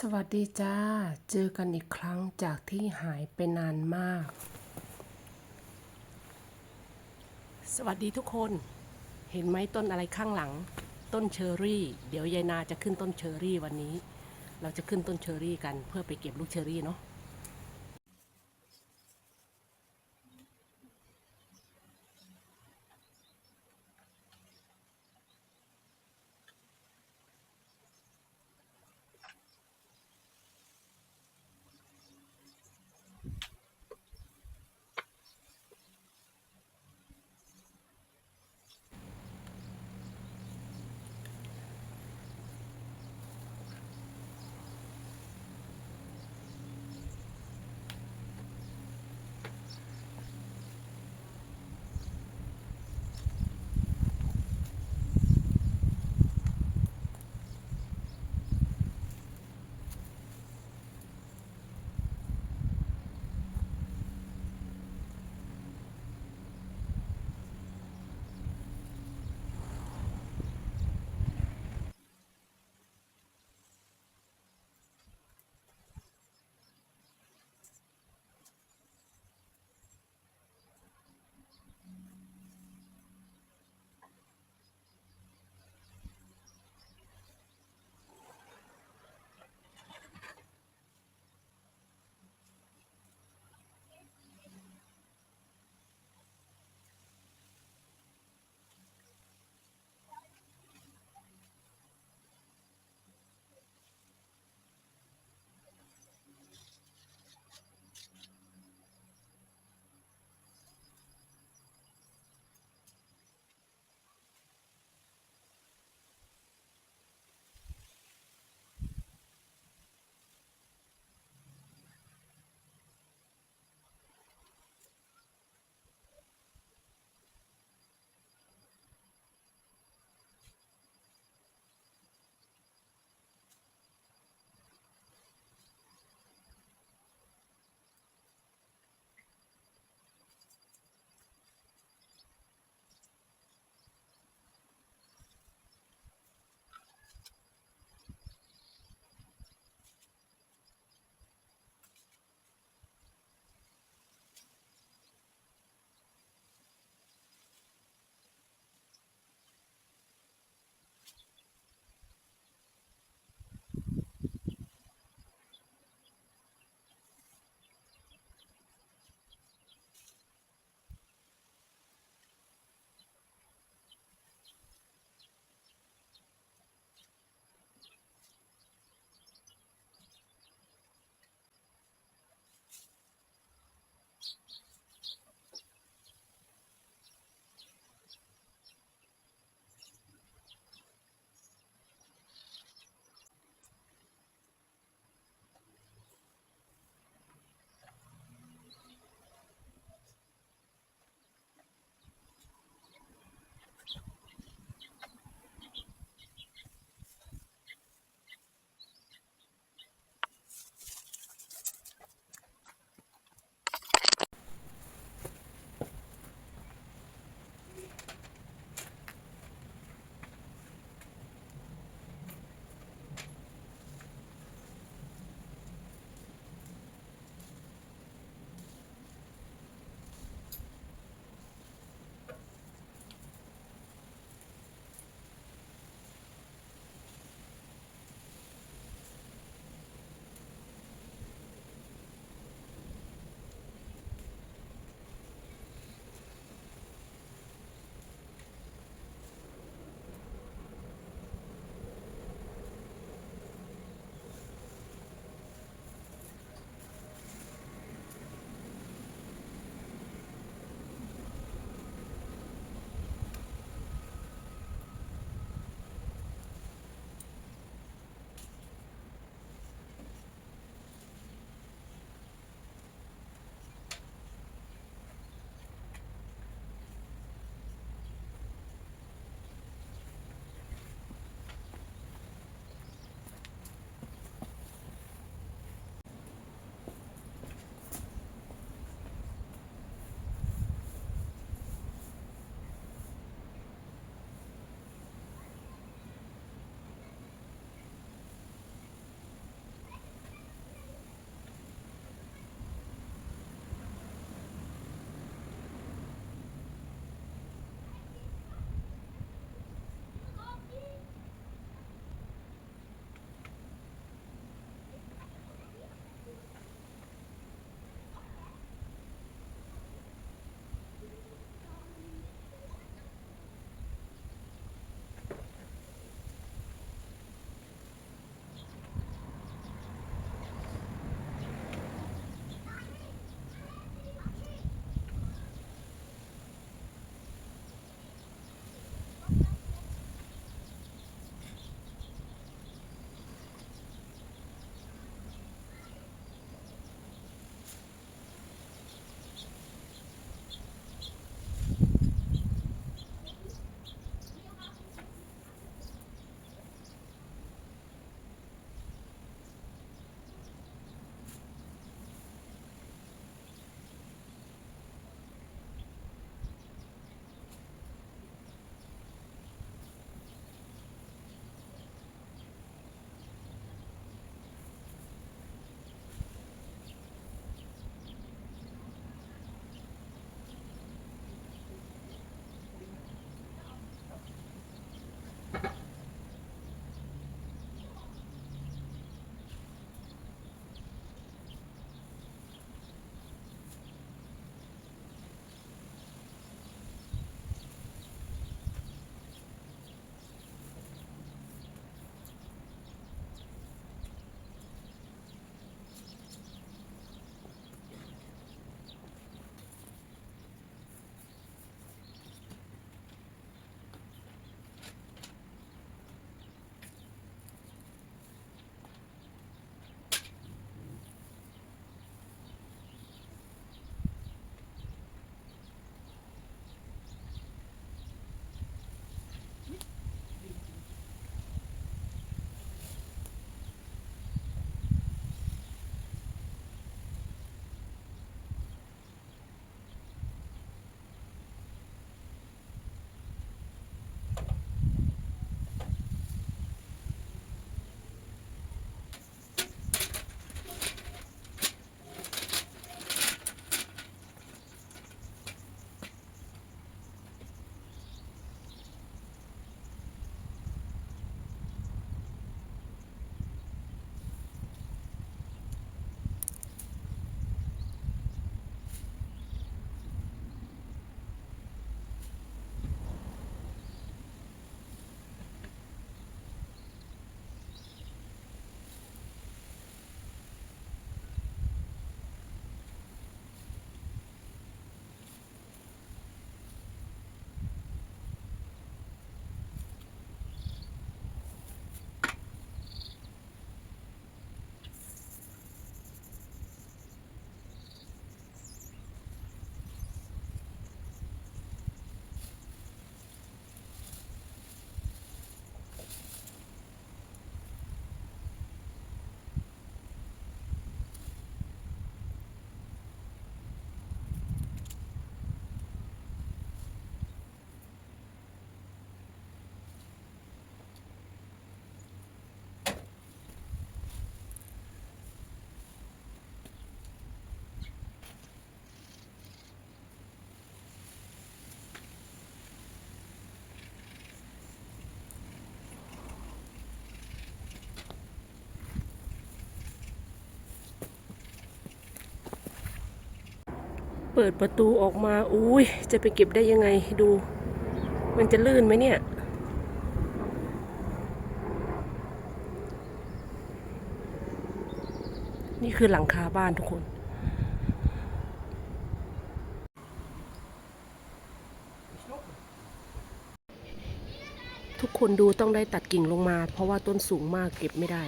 สวัสดีจ้าเจอกันอีกครั้งจากที่หายไปนานมากสวัสดีทุกคนเห็นไหมต้นอะไรข้างหลังต้นเชอรี่เดี๋ยวยายนาจะขึ้นต้นเชอรี่วันนี้เราจะขึ้นต้นเชอรี่กันเพื่อไปเก็บลูกเชอรี่เนาะ เปิดประตูออกมาอุ้ยจะไปเก็บได้ยังไงดูมันจะลื่นไหมเนี่ยนี่คือหลังคาบ้านทุกคนทุกคนดูต้องได้ตัดกิ่งลงมาเพราะว่าต้นสูงมากเก็บไม่ได้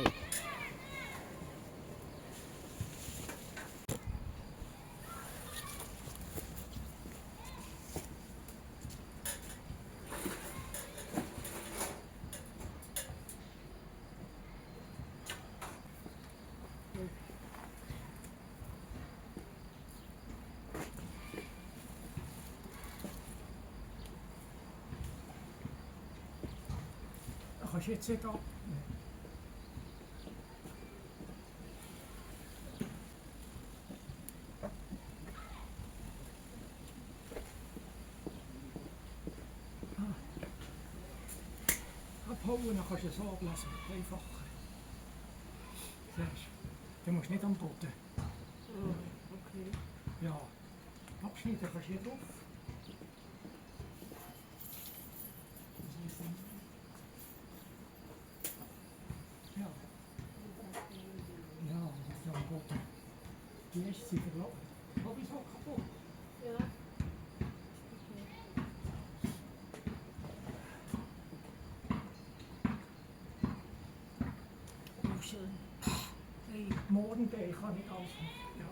Als je het zit al. Ophouden, dan ga je zo oplossen. Even. Zes. Je moet niet aan botten. Oké. Ja. Opschieten, ga je het op. Ja. Ja, dat is dan botten. Die eerste ziet er wel. Wat is ook kapot? Ja. Nee, morgen ga ik alles. Ja.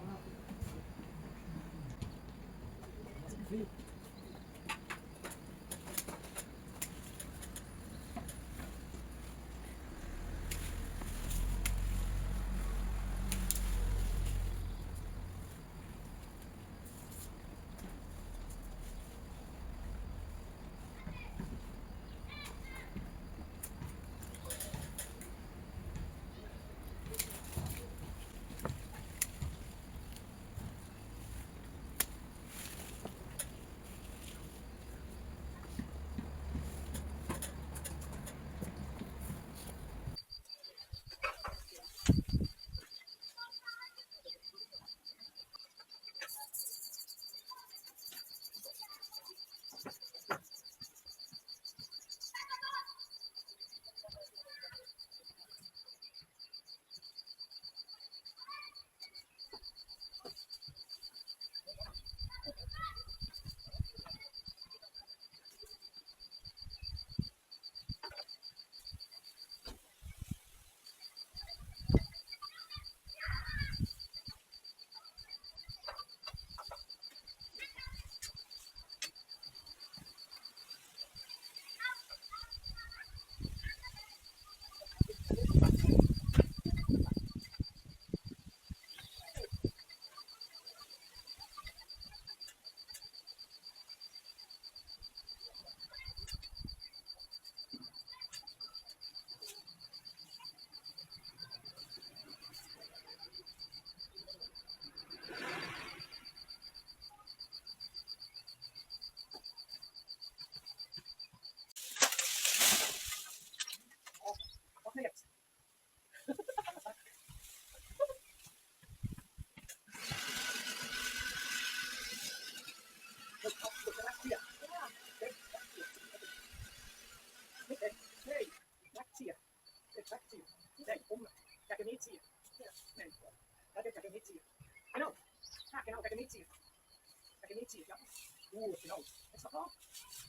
Goed, genau. Is dat wel?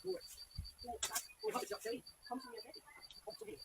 Goed. Goed, goed. Wat is dat? Sorry. Kom zo weer. Kom zo weer.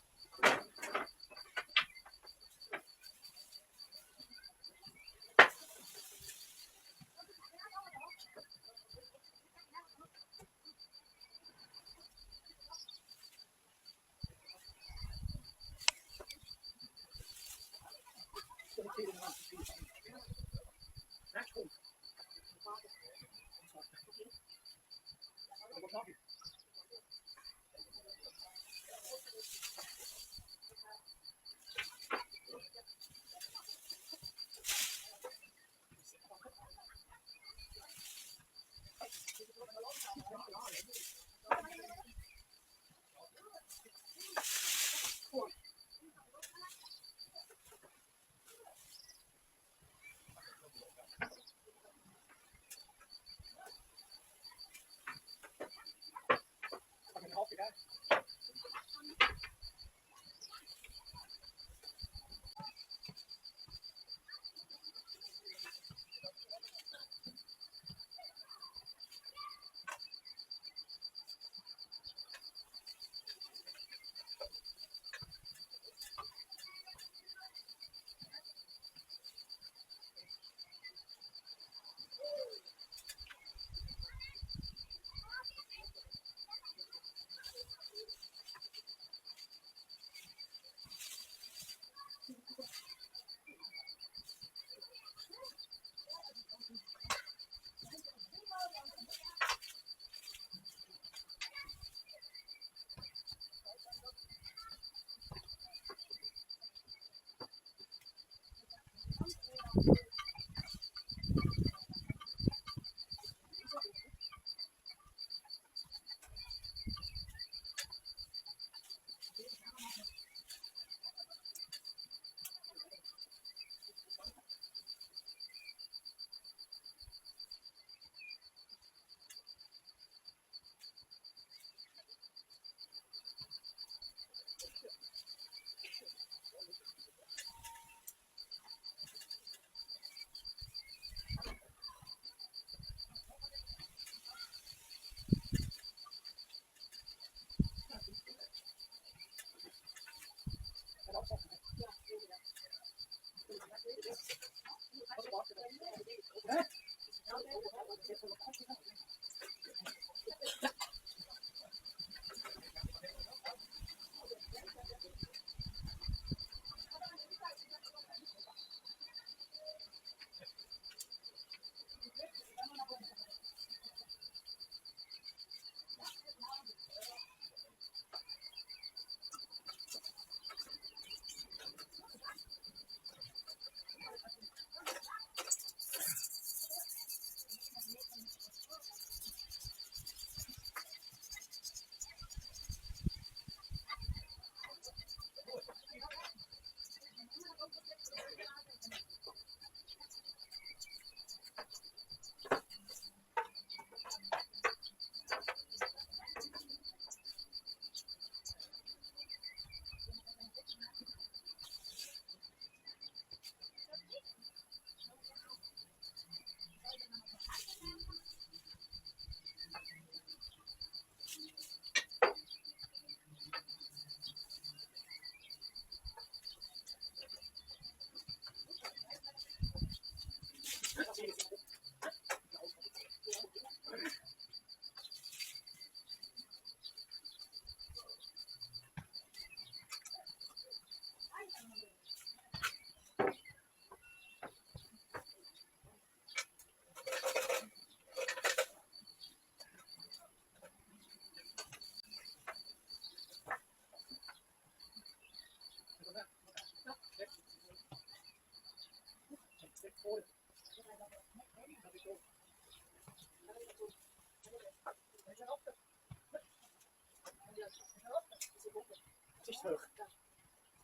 Was ist hoch?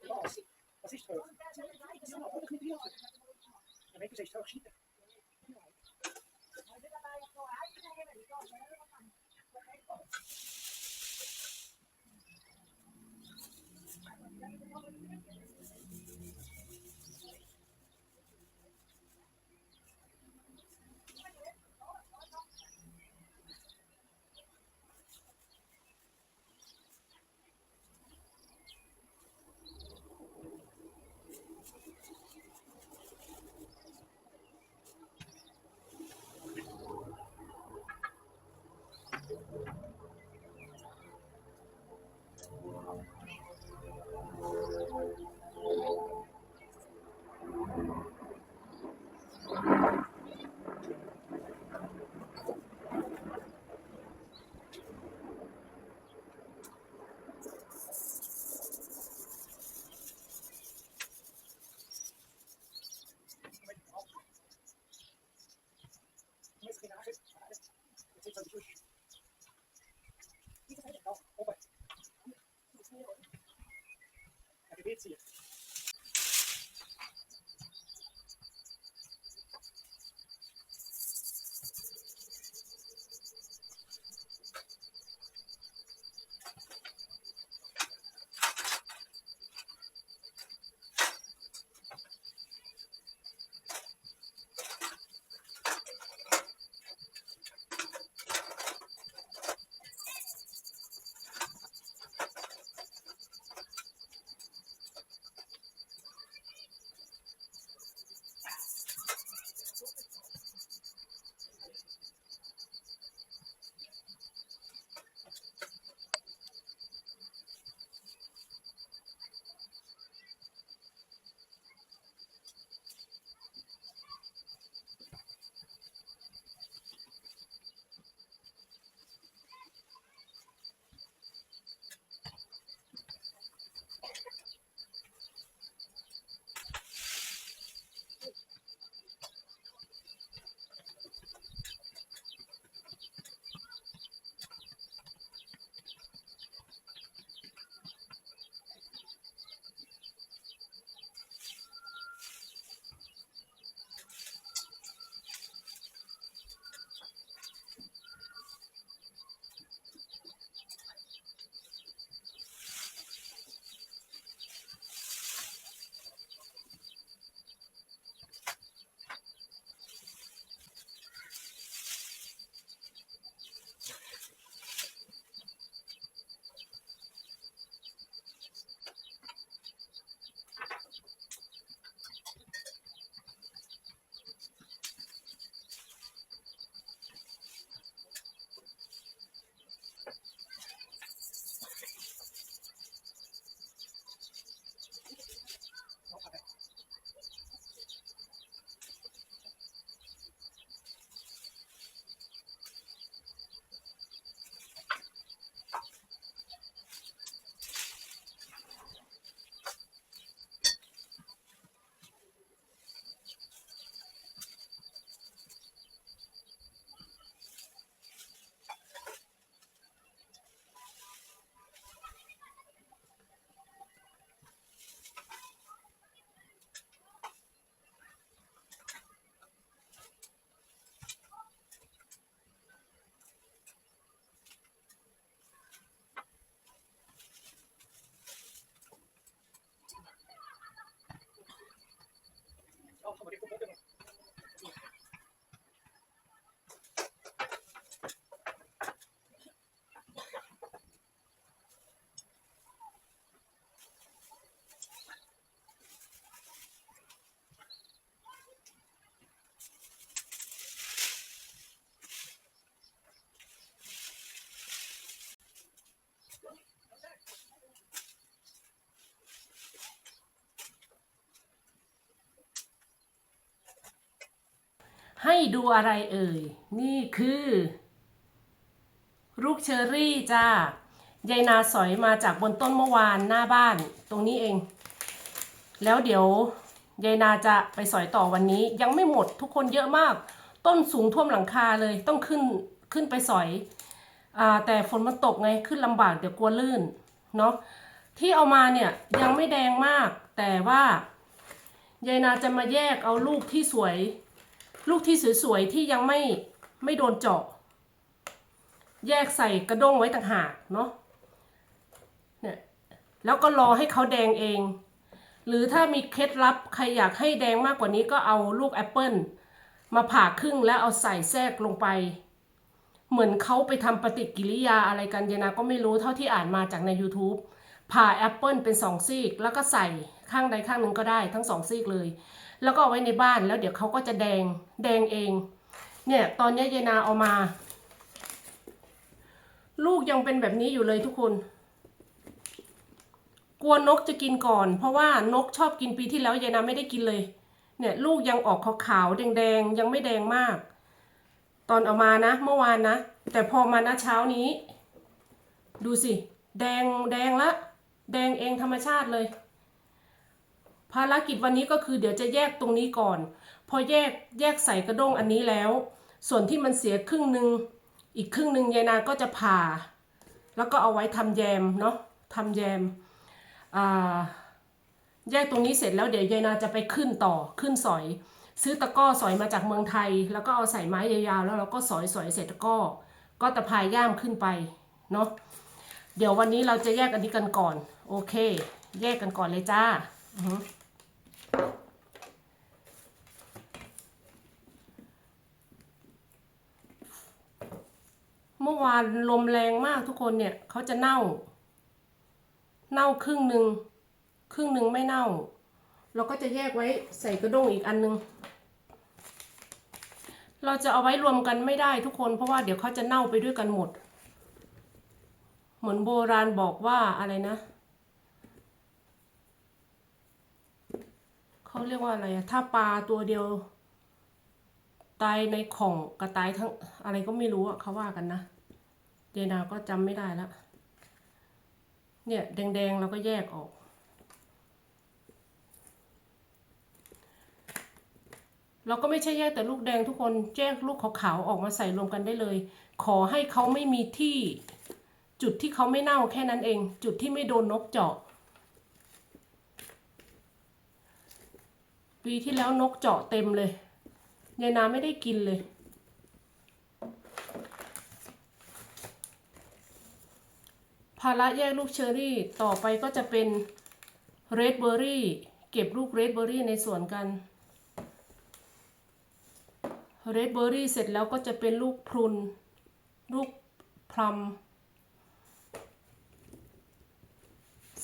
Was? Was ist hoch? Ja, alles mit dir. Ja, wenn du sagst, hoch schneiden. Hier. ให้ดูอะไรเอ่ยนี่คือลูกเชอรี่จ้ายายนาสอยมาจากบนต้นเมื่อวานหน้าบ้านตรงนี้เองแล้วเดี๋ยวยายนาจะไปสอยต่อวันนี้ยังไม่หมดทุกคนเยอะมากต้นสูงท่วมหลังคาเลยต้องขึ้นไปสอยแต่ฝนมันตกไงขึ้นลำบากเดี๋ยวกลัวลื่นเนาะที่เอามาเนี่ยยังไม่แดงมากแต่ว่ายายนาจะมาแยกเอาลูกที่สวยลูกที่สวยๆที่ยังไม่โดนเจาะแยกใส่กระด้งไว้ต่างหากเนาะเนี่ยแล้วก็รอให้เขาแดงเองหรือถ้ามีเคล็ดลับใครอยากให้แดงมากกว่านี้ก็เอาลูกแอปเปิลมาผ่าครึ่งแล้วเอาใส่แทรกลงไปเหมือนเขาไปทำปฏิกิริยาอะไรกันยานาก็ไม่รู้เท่าที่อ่านมาจากใน YouTube ผ่าแอปเปิลเป็น2ซีกแล้วก็ใส่ข้างใดข้างหนึ่งก็ได้ทั้ง2ซีกเลยแล้วก็เอาไว้ในบ้านแล้วเดี๋ยวเขาก็จะแดงเองเนี่ยตอนนี้ยายนาเอามาลูกยังเป็นแบบนี้อยู่เลยทุกคนกลัวนกจะกินก่อนเพราะว่านกชอบกินปีที่แล้วยายนาไม่ได้กินเลยเนี่ยลูกยังออกขาวๆแดงยังไม่แดงมากตอนเอามานะเมื่อวานนะแต่พอมานะเช้านี้ดูสิแดงละแดงเองธรรมชาติเลยภารกิจวันนี้ก็คือเดี๋ยวจะแยกตรงนี้ก่อนพอแยกใส่กระด้งอันนี้แล้วส่วนที่มันเสียครึ่งหนึ่งอีกครึ่งหนึ่งยายนาก็จะผ่าแล้วก็เอาไว้ทำแยมเนาะทำแยมแยกตรงนี้เสร็จแล้วเดี๋ยวยายนาจะไปขึ้นสอยซื้อตะกร้อสอยมาจากเมืองไทยแล้วก็เอาใส่ไม้ยาวๆแล้วเราก็สอยเสร็จตะกร้อก็ตะพายย่ามขึ้นไปเนาะเดี๋ยววันนี้เราจะแยกอันนี้กันก่อนโอเคแยกกันก่อนเลยจ้าเมื่อวานลมแรงมากทุกคนเนี่ยเขาจะเน่าครึ่งหนึ่งไม่เน่าเราก็จะแยกไว้ใส่กระด้งอีกอันนึงเราจะเอาไว้รวมกันไม่ได้ทุกคนเพราะว่าเดี๋ยวเขาจะเน่าไปด้วยกันหมดเหมือนโบราณบอกว่าอะไรนะเขาเรียกว่าอะไรถ้าปลาตัวเดียวตายในข่องกระตายทั้งอะไรก็ไม่รู้อะเขาว่ากันนะเดนาก็จำไม่ได้แล้วเนี่ยแดงๆเราก็แยกออกเราก็ไม่ใช่แยกแต่ลูกแดงทุกคนแยกลูกขาวๆออกมาใส่รวมกันได้เลยขอให้เขาไม่มีที่จุดที่เขาไม่เน่าแค่นั้นเองจุดที่ไม่โดนนกเจาะปีที่แล้วนกเจาะเต็มเลยยายนาไม่ได้กินเลยภาระแยกลูกเชอรี่ต่อไปก็จะเป็นเรดเบอร์รี่เก็บลูกเรดเบอร์รี่ในสวนกันเรดเบอร์รี่เสร็จแล้วก็จะเป็นลูกพรุนลูกพลัม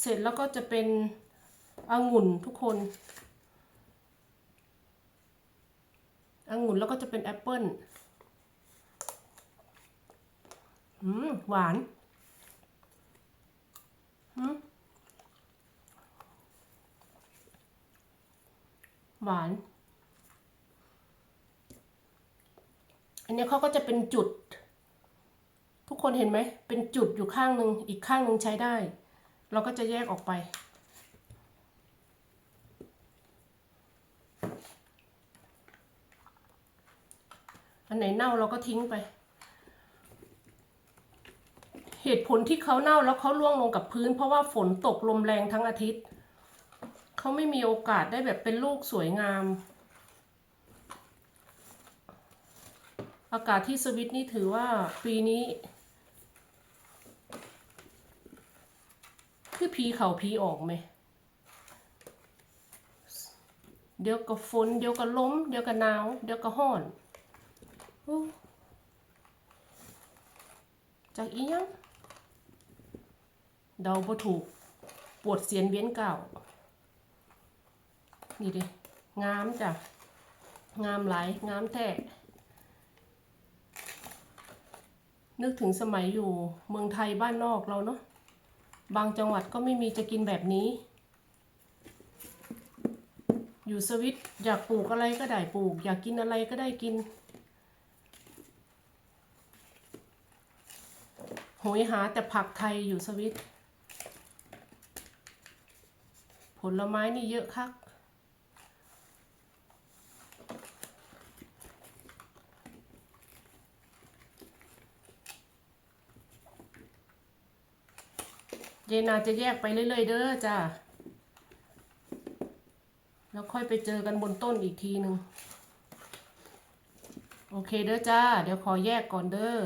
เสร็จแล้วก็จะเป็นองุ่นทุกคนองุ่นแล้วก็จะเป็นแอปเปิ้ลหวานหวานอันนี้เขาก็จะเป็นจุดทุกคนเห็นไหมเป็นจุดอยู่ข้างหนึ่งอีกข้างหนึ่งใช้ได้เราก็จะแยกออกไปอันไหนเน่าเราก็ทิ้งไปเหตุผลที่เขาเน่าแล้วเขาร่วงลงกับพื้นเพราะว่าฝนตกลมแรงทั้งอาทิตย์เขาไม่มีโอกาสได้แบบเป็นลูกสวยงามอากาศที่สวิตนี่ถือว่าปีนี้คือผีเขาผีออกไหมเดี๋ยวก็ฝนเดี๋ยวก็ลมเดี๋ยวก็หนาวเดี๋ยวก็ร้อนจากอีหยังเดาบ่ถูกปวดเสียนเวียนเก่านี่ดิงามจ้ะงามหลายงามแท้นึกถึงสมัยอยู่เมืองไทยบ้านนอกเราเนาะบางจังหวัดก็ไม่มีจะกินแบบนี้อ อยู่สวิตอยากปลูกอะไรก็ได้ปลูก อยากกินอะไรก็ได้กินโหยหาแต่ผักไทยอยู่สวิตผลไม้นี่เยอะคักเจนาจะแยกไปเรื่อยๆเด้อจ้าแล้วค่อยไปเจอกันบนต้นอีกทีหนึ่งโอเคเด้อจ้าเดี๋ยวขอแยกก่อนเด้อ